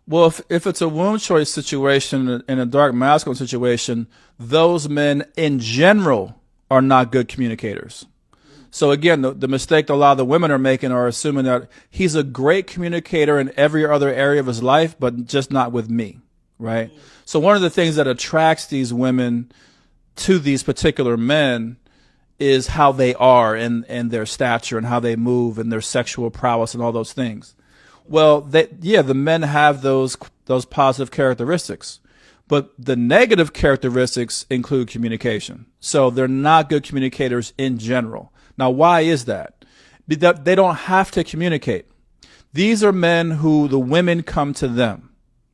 Well, if it's a womb choice situation and a dark masculine situation, those men in general are not good communicators. So again, the mistake that a lot of the women are making are assuming that he's a great communicator in every other area of his life, but just not with me, right? So one of the things that attracts these women to these particular men is how they are and their stature and how they move and their sexual prowess and all those things. Well, the men have those positive characteristics, but the negative characteristics include communication. So they're not good communicators in general. Now, why is that? Because they don't have to communicate. These are men who the women come to them.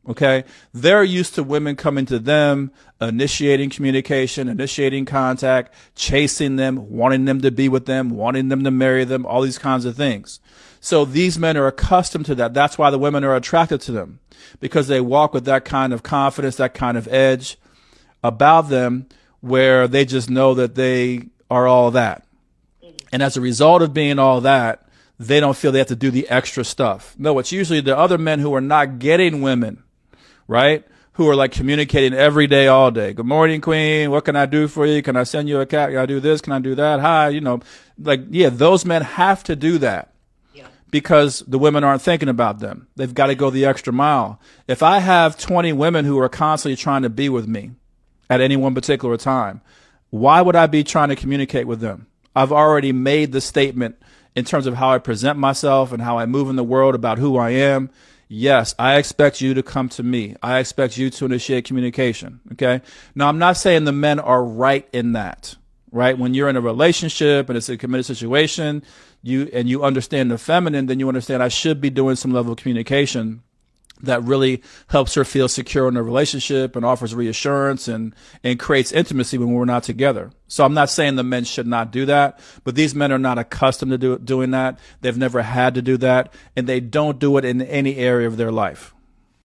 Okay. They're used to women coming to them, initiating communication, initiating contact, chasing them, wanting them to be with them, wanting them to marry them, all these kinds of things. So these men are accustomed to that. That's why the women are attracted to them, because they walk with that kind of confidence, that kind of edge about them, where they just know that they are all that. And as a result of being all that, they don't feel they have to do the extra stuff. No, it's usually the other men who are not getting women, right? Who are like communicating every day, all day. Good morning, queen. What can I do for you? Can I send you a cat? Can I do this? Can I do that? Hi, those men have to do that because the women aren't thinking about them. They've got to go the extra mile. If I have 20 women who are constantly trying to be with me at any one particular time, why would I be trying to communicate with them? I've already made the statement in terms of how I present myself and how I move in the world about who I am. Yes, I expect you to come to me. I expect you to initiate communication. Okay. Now, I'm not saying the men are right in that, right? When you're in a relationship and it's a committed situation, you understand the feminine, then you understand I should be doing some level of communication that really helps her feel secure in the relationship and offers reassurance and creates intimacy when we're not together. So I'm not saying the men should not do that, but these men are not accustomed to doing that. They've never had to do that, and they don't do it in any area of their life.